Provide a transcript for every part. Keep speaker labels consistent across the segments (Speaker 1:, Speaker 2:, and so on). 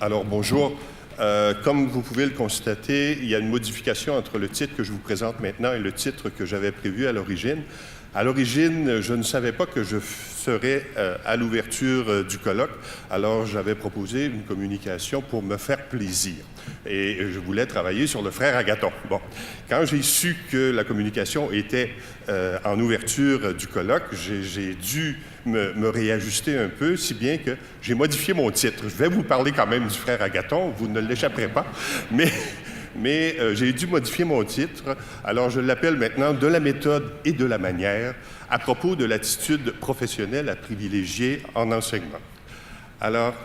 Speaker 1: Alors, bonjour. Comme vous pouvez le constater, il y a une modification entre le titre que je vous présente maintenant et le titre que j'avais prévu à l'origine. À l'origine, je ne savais pas que je serais à l'ouverture du colloque, alors j'avais proposé une communication pour me faire plaisir. Et je voulais travailler sur le frère Agathon. Bon, quand j'ai su que la communication était en ouverture du colloque, j'ai dû me réajuster un peu, si bien que j'ai modifié mon titre. Je vais vous parler quand même du frère Agathon, vous ne l'échapperez pas, mais j'ai dû modifier mon titre. Alors, je l'appelle maintenant « De la méthode et de la manière » à propos de l'attitude professionnelle à privilégier en enseignement. Alors,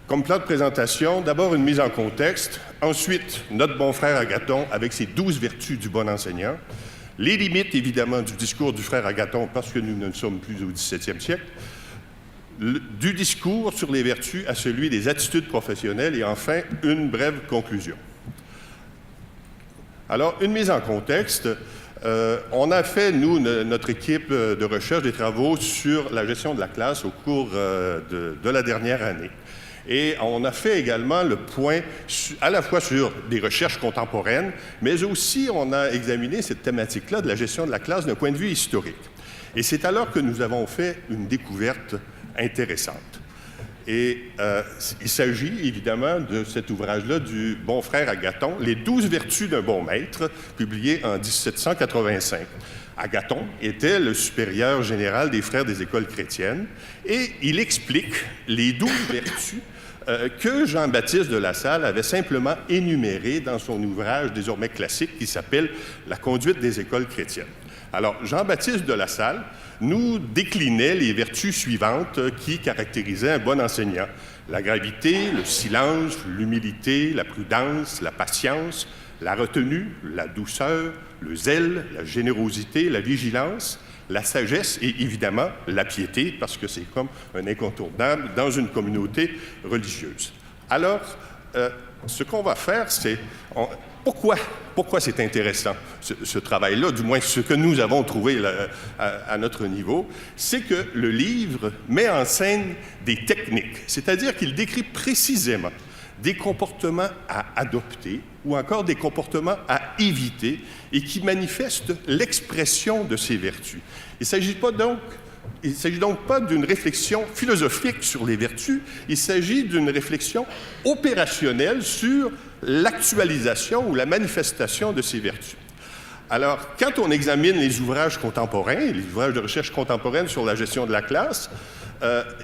Speaker 1: comme plan de présentation, d'abord une mise en contexte, ensuite notre bon frère Agathon avec ses 12 vertus du bon enseignant, les limites évidemment du discours du frère Agathon parce que nous ne sommes plus au XVIIe siècle, du discours sur les vertus à celui des attitudes professionnelles et enfin une brève conclusion. Alors, une mise en contexte, on a fait, nous, notre équipe de recherche, des travaux sur la gestion de la classe au cours de la dernière année. Et on a fait également le point à la fois sur des recherches contemporaines, mais aussi on a examiné cette thématique-là de la gestion de la classe d'un point de vue historique. Et c'est alors que nous avons fait une découverte intéressante. Et il s'agit évidemment de cet ouvrage-là du bon frère Agathon, « Les 12 vertus d'un bon maître », publié en 1785. Agathon était le supérieur général des frères des écoles chrétiennes et il explique les 12 vertus que Jean-Baptiste de La Salle avait simplement énumérées dans son ouvrage désormais classique qui s'appelle « La conduite des écoles chrétiennes ». Alors, Jean-Baptiste de La Salle nous déclinait les vertus suivantes qui caractérisaient un bon enseignant. La gravité, le silence, l'humilité, la prudence, la patience, la retenue, la douceur, le zèle, la générosité, la vigilance, la sagesse et évidemment la piété, parce que c'est comme un incontournable dans une communauté religieuse. Alors, ce qu'on va faire, c'est... Pourquoi c'est intéressant, ce travail-là, du moins ce que nous avons trouvé à notre niveau, c'est que le livre met en scène des techniques, c'est-à-dire qu'il décrit précisément des comportements à adopter ou encore des comportements à éviter et qui manifestent l'expression de ces vertus. Il ne s'agit donc pas d'une réflexion philosophique sur les vertus, il s'agit d'une réflexion opérationnelle sur l'actualisation ou la manifestation de ces vertus. Alors, quand on examine les ouvrages contemporains, les ouvrages de recherche contemporaine sur la gestion de la classe,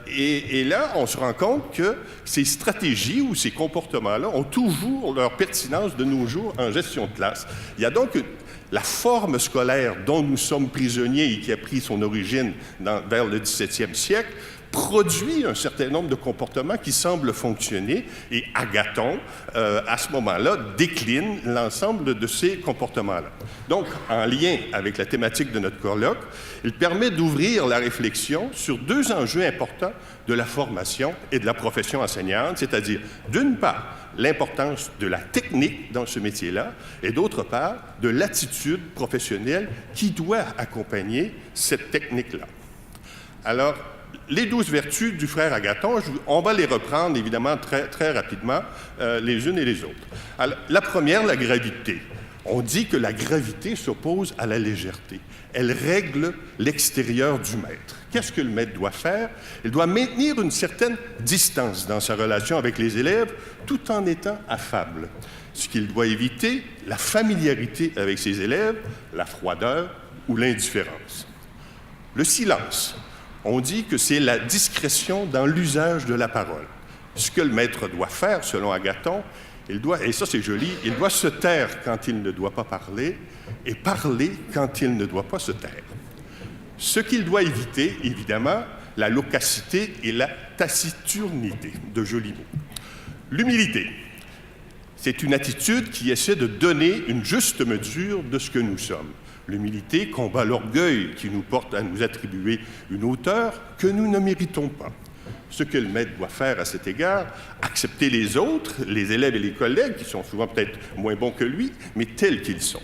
Speaker 1: et là, on se rend compte que ces stratégies ou ces comportements-là ont toujours leur pertinence de nos jours en gestion de classe. Il y a donc la forme scolaire dont nous sommes prisonniers et qui a pris son origine vers le XVIIe siècle produit un certain nombre de comportements qui semblent fonctionner et Agathon, à ce moment-là, décline l'ensemble de ces comportements-là. Donc, en lien avec la thématique de notre colloque, il permet d'ouvrir la réflexion sur deux enjeux importants de la formation et de la profession enseignante, c'est-à-dire, d'une part, l'importance de la technique dans ce métier-là et d'autre part, de l'attitude professionnelle qui doit accompagner cette technique-là. Alors, les 12 vertus du frère Agathon, on va les reprendre évidemment très rapidement, les unes et les autres. Alors, la première, la gravité. On dit que la gravité s'oppose à la légèreté. Elle règle l'extérieur du maître. Qu'est-ce que le maître doit faire? Il doit maintenir une certaine distance dans sa relation avec les élèves tout en étant affable. Ce qu'il doit éviter, la familiarité avec ses élèves, la froideur ou l'indifférence. Le silence. On dit que c'est la discrétion dans l'usage de la parole. Ce que le maître doit faire, selon Agathon, il doit, et ça c'est joli, il doit se taire quand il ne doit pas parler et parler quand il ne doit pas se taire. Ce qu'il doit éviter, évidemment, la loquacité et la taciturnité, de jolis mots. L'humilité, c'est une attitude qui essaie de donner une juste mesure de ce que nous sommes. L'humilité combat l'orgueil qui nous porte à nous attribuer une hauteur que nous ne méritons pas. Ce que le maître doit faire à cet égard, accepter les autres, les élèves et les collègues, qui sont souvent peut-être moins bons que lui, mais tels qu'ils sont.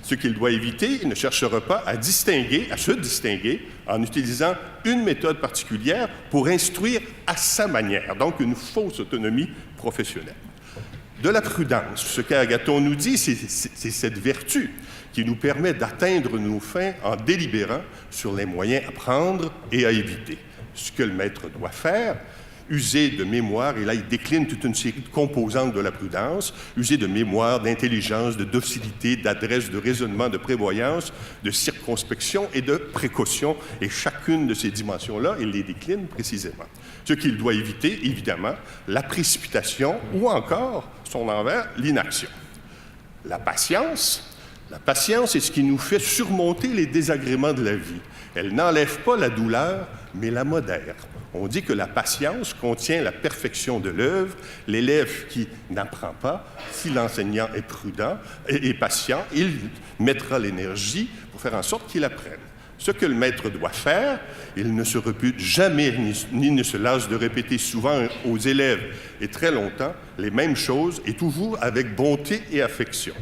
Speaker 1: Ce qu'il doit éviter, il ne cherchera pas à se distinguer en utilisant une méthode particulière pour instruire à sa manière, donc une fausse autonomie professionnelle. De la prudence, ce qu'Agathon nous dit, c'est cette vertu qui nous permet d'atteindre nos fins en délibérant sur les moyens à prendre et à éviter. Ce que le maître doit faire, user de mémoire, et là il décline toute une série de composantes de la prudence, user de mémoire, d'intelligence, de docilité, d'adresse, de raisonnement, de prévoyance, de circonspection et de précaution, et chacune de ces dimensions-là, il les décline précisément. Ce qu'il doit éviter, évidemment, la précipitation ou encore, son envers, l'inaction. La patience est ce qui nous fait surmonter les désagréments de la vie. Elle n'enlève pas la douleur, mais la modère. On dit que la patience contient la perfection de l'œuvre. L'élève qui n'apprend pas, si l'enseignant est prudent et patient, il mettra l'énergie pour faire en sorte qu'il apprenne. Ce que le maître doit faire, il ne se rebute jamais ni ne se lasse de répéter souvent aux élèves et très longtemps les mêmes choses et toujours avec bonté et affection.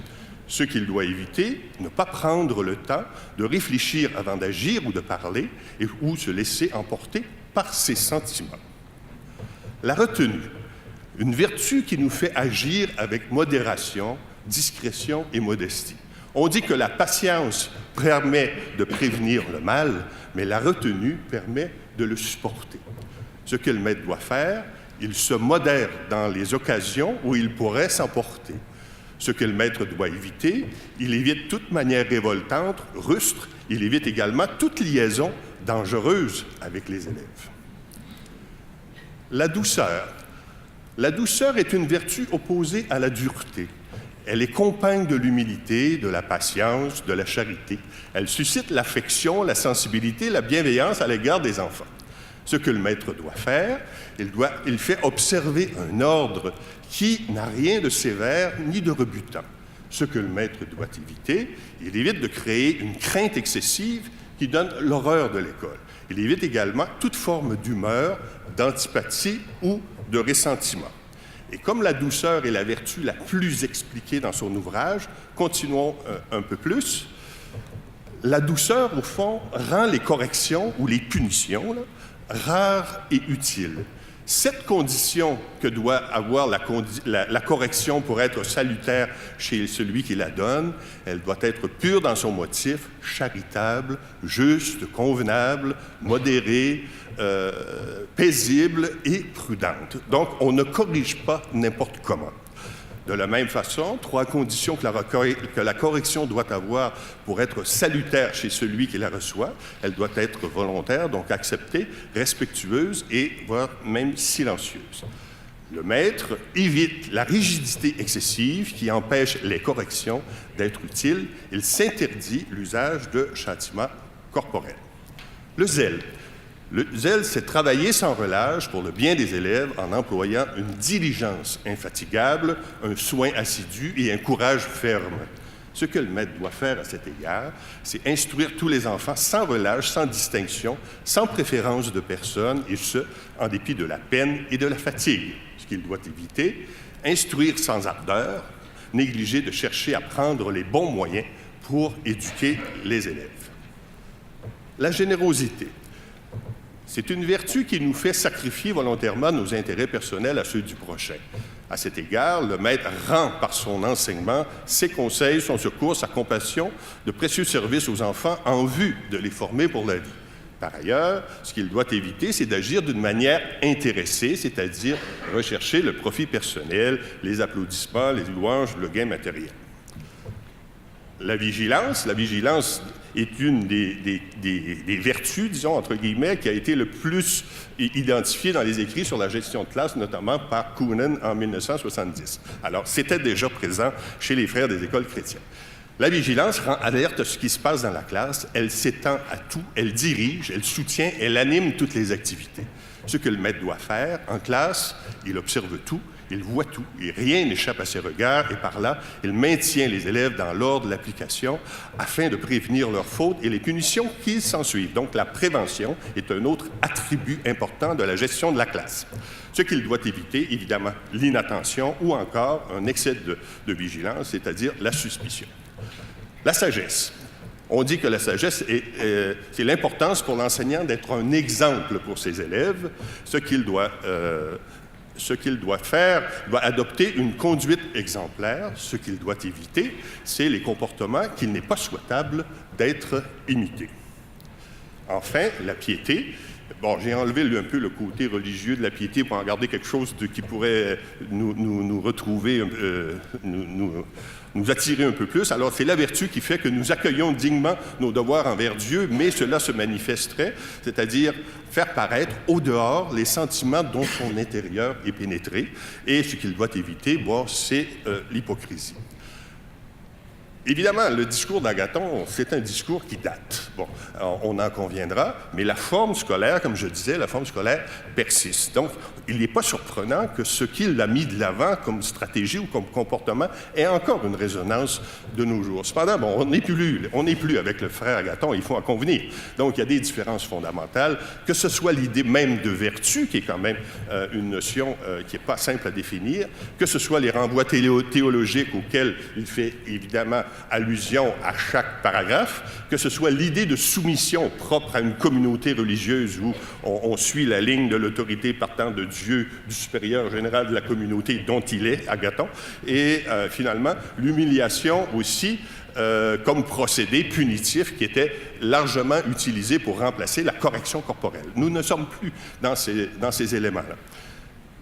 Speaker 1: Ce qu'il doit éviter, ne pas prendre le temps de réfléchir avant d'agir ou de parler ou se laisser emporter par ses sentiments. La retenue, une vertu qui nous fait agir avec modération, discrétion et modestie. On dit que la patience permet de prévenir le mal, mais la retenue permet de le supporter. Ce que le maître doit faire, il se modère dans les occasions où il pourrait s'emporter. Ce que le maître doit éviter, il évite toute manière révoltante, rustre, il évite également toute liaison dangereuse avec les élèves. La douceur. La douceur est une vertu opposée à la dureté. Elle est compagne de l'humilité, de la patience, de la charité. Elle suscite l'affection, la sensibilité, la bienveillance à l'égard des enfants. Ce que le maître doit faire, il fait observer un ordre qui n'a rien de sévère ni de rebutant. Ce que le maître doit éviter, il évite de créer une crainte excessive qui donne l'horreur de l'école. Il évite également toute forme d'humeur, d'antipathie ou de ressentiment. Et comme la douceur est la vertu la plus expliquée dans son ouvrage, continuons un peu plus. La douceur, au fond, rend les corrections ou les punitions rares et utiles. Cette condition que doit avoir la correction pour être salutaire chez celui qui la donne, elle doit être pure dans son motif, charitable, juste, convenable, modérée, paisible et prudente. Donc, on ne corrige pas n'importe comment. De la même façon, trois conditions que la correction doit avoir pour être salutaire chez celui qui la reçoit. Elle doit être volontaire, donc acceptée, respectueuse et voire même silencieuse. Le maître évite la rigidité excessive qui empêche les corrections d'être utiles. Il s'interdit l'usage de châtiments corporels. Le zèle. Le zèle, c'est travailler sans relâche pour le bien des élèves en employant une diligence infatigable, un soin assidu et un courage ferme. Ce que le maître doit faire à cet égard, c'est instruire tous les enfants sans relâche, sans distinction, sans préférence de personne, et ce, en dépit de la peine et de la fatigue. Ce qu'il doit éviter, instruire sans ardeur, négliger de chercher à prendre les bons moyens pour éduquer les élèves. La générosité. C'est une vertu qui nous fait sacrifier volontairement nos intérêts personnels à ceux du prochain. À cet égard, le maître rend par son enseignement, ses conseils, son secours, sa compassion, de précieux services aux enfants en vue de les former pour la vie. Par ailleurs, ce qu'il doit éviter, c'est d'agir d'une manière intéressée, c'est-à-dire rechercher le profit personnel, les applaudissements, les louanges, le gain matériel. La vigilance est une des vertus, disons, entre guillemets, qui a été le plus identifiée dans les écrits sur la gestion de classe, notamment par Kuhnen en 1970. Alors, c'était déjà présent chez les frères des écoles chrétiennes. La vigilance rend alerte à ce qui se passe dans la classe, elle s'étend à tout, elle dirige, elle soutient, elle anime toutes les activités. Ce que le maître doit faire en classe, il observe tout, il voit tout, et rien n'échappe à ses regards, et par là, il maintient les élèves dans l'ordre de l'application afin de prévenir leurs fautes et les punitions qui s'ensuivent. Donc, la prévention est un autre attribut important de la gestion de la classe. Ce qu'il doit éviter, évidemment, l'inattention ou encore un excès de vigilance, c'est-à-dire la suspicion. La sagesse. On dit que la sagesse, c'est l'importance pour l'enseignant d'être un exemple pour ses élèves. Ce qu'il doit faire, doit adopter une conduite exemplaire. Ce qu'il doit éviter, c'est les comportements qu'il n'est pas souhaitable d'être imités. Enfin, la piété. Bon, j'ai enlevé un peu le côté religieux de la piété pour en garder quelque chose qui pourrait nous retrouver, nous attirer un peu plus. Alors, c'est la vertu qui fait que nous accueillons dignement nos devoirs envers Dieu, mais cela se manifesterait, c'est-à-dire faire paraître au dehors les sentiments dont son intérieur est pénétré. Et ce qu'il doit éviter, bon, c'est l'hypocrisie. Évidemment, le discours d'Agathon, c'est un discours qui date. Bon, on en conviendra, mais la forme scolaire, comme je disais, la forme scolaire persiste. Donc, il n'est pas surprenant que ce qu'il a mis de l'avant comme stratégie ou comme comportement ait encore une résonance de nos jours. Cependant, bon, on n'est plus avec le frère Agathon, il faut en convenir. Donc, il y a des différences fondamentales, que ce soit l'idée même de vertu, qui est quand même une notion qui n'est pas simple à définir, que ce soit les renvois théologiques auxquels il fait évidemment allusion à chaque paragraphe, que ce soit l'idée de soumission propre à une communauté religieuse où on suit la ligne de l'autorité partant de Dieu, du supérieur général de la communauté dont il est, Agathon, et finalement l'humiliation aussi comme procédé punitif qui était largement utilisé pour remplacer la correction corporelle. Nous ne sommes plus dans ces éléments-là.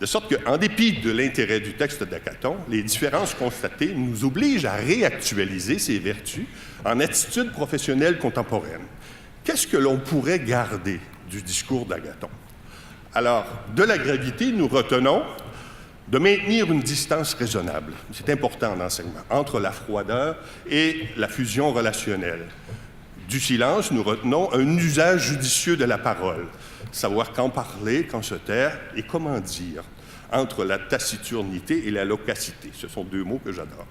Speaker 1: De sorte qu'en dépit de l'intérêt du texte d'Agathon, les différences constatées nous obligent à réactualiser ces vertus en attitude professionnelle contemporaine. Qu'est-ce que l'on pourrait garder du discours d'Agathon? Alors, de la gravité, nous retenons de maintenir une distance raisonnable, c'est important en enseignement, entre la froideur et la fusion relationnelle. Du silence, nous retenons un usage judicieux de la parole, savoir quand parler, quand se taire et comment dire, entre la taciturnité et la loquacité. Ce sont deux mots que j'adore.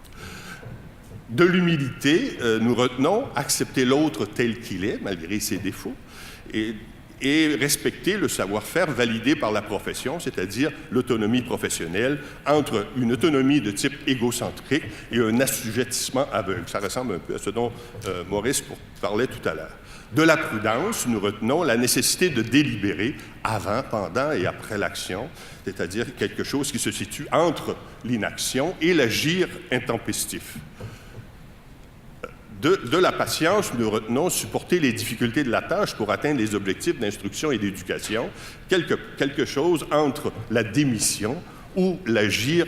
Speaker 1: De l'humilité, nous retenons accepter l'autre tel qu'il est, malgré ses défauts, et respecter le savoir-faire validé par la profession, c'est-à-dire l'autonomie professionnelle, entre une autonomie de type égocentrique et un assujettissement aveugle. Ça ressemble un peu à ce dont Maurice parlait tout à l'heure. De la prudence, nous retenons la nécessité de délibérer avant, pendant et après l'action, c'est-à-dire quelque chose qui se situe entre l'inaction et l'agir intempestif. De la patience, nous retenons supporter les difficultés de la tâche pour atteindre les objectifs d'instruction et d'éducation, quelque chose entre la démission ou l'agir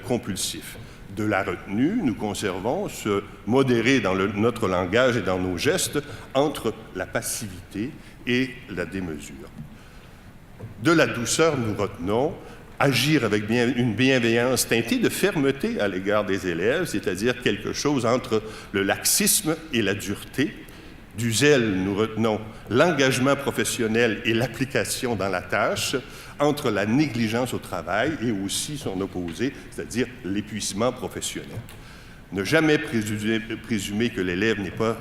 Speaker 1: compulsif. De la retenue, nous conservons se modérer dans notre langage et dans nos gestes entre la passivité et la démesure. De la douceur, nous retenons agir avec une bienveillance teintée de fermeté à l'égard des élèves, c'est-à-dire quelque chose entre le laxisme et la dureté. Du zèle, nous retenons l'engagement professionnel et l'application dans la tâche, entre la négligence au travail et aussi son opposé, c'est-à-dire l'épuisement professionnel. Ne jamais présumer que l'élève n'est pas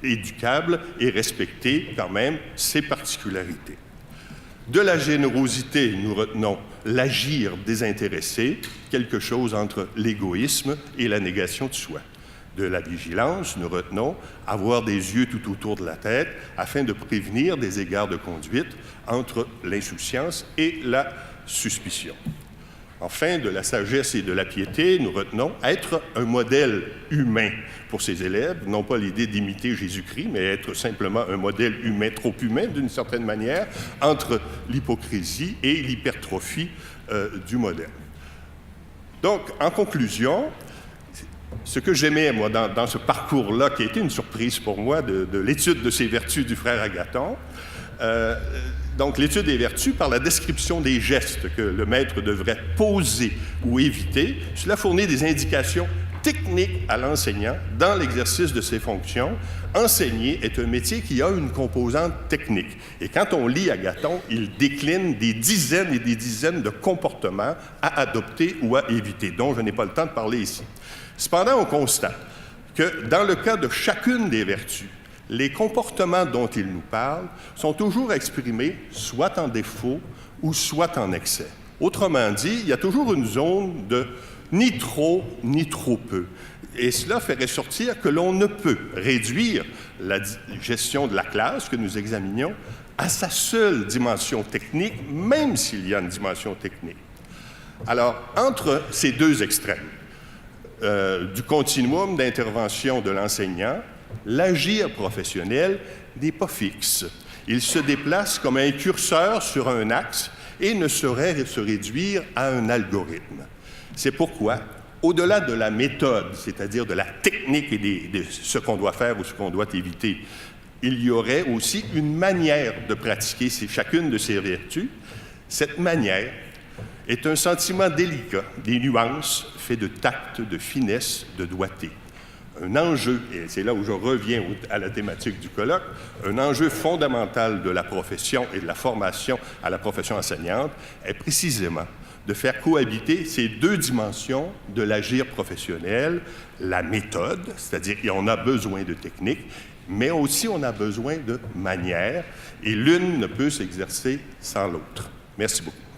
Speaker 1: éducable et respecter quand même ses particularités. De la générosité, nous retenons l'agir désintéressé, quelque chose entre l'égoïsme et la négation de soi. De la vigilance, nous retenons avoir des yeux tout autour de la tête afin de prévenir des égards de conduite entre l'insouciance et la suspicion. Enfin, de la sagesse et de la piété, nous retenons être un modèle humain pour ses élèves, non pas l'idée d'imiter Jésus-Christ, mais être simplement un modèle humain, trop humain d'une certaine manière, entre l'hypocrisie et l'hypertrophie du modèle. Donc, en conclusion, ce que j'aimais, moi, dans ce parcours-là, qui a été une surprise pour moi de l'étude de ces vertus du frère Agathon, donc l'étude des vertus par la description des gestes que le maître devrait poser ou éviter, cela fournit des indications techniques à l'enseignant dans l'exercice de ses fonctions. Enseigner est un métier qui a une composante technique. Et quand on lit Agathon, il décline des dizaines et des dizaines de comportements à adopter ou à éviter, dont je n'ai pas le temps de parler ici. Cependant, on constate que dans le cas de chacune des vertus, les comportements dont il nous parle sont toujours exprimés soit en défaut ou soit en excès. Autrement dit, il y a toujours une zone de ni trop peu. Et cela fait ressortir que l'on ne peut réduire la gestion de la classe que nous examinions à sa seule dimension technique, même s'il y a une dimension technique. Alors, entre ces deux extrêmes, du continuum d'intervention de l'enseignant, l'agir professionnel n'est pas fixe. Il se déplace comme un curseur sur un axe et ne saurait se réduire à un algorithme. C'est pourquoi, au-delà de la méthode, c'est-à-dire de la technique et de ce qu'on doit faire ou ce qu'on doit éviter, il y aurait aussi une manière de pratiquer chacune de ces vertus. Cette manière est un sentiment délicat, des nuances, fait de tact, de finesse, de doigté. Un enjeu, et c'est là où je reviens à la thématique du colloque, un enjeu fondamental de la profession et de la formation à la profession enseignante est précisément de faire cohabiter ces deux dimensions de l'agir professionnel, la méthode, c'est-à-dire qu'on a besoin de technique, mais aussi on a besoin de manière, et l'une ne peut s'exercer sans l'autre. Merci beaucoup.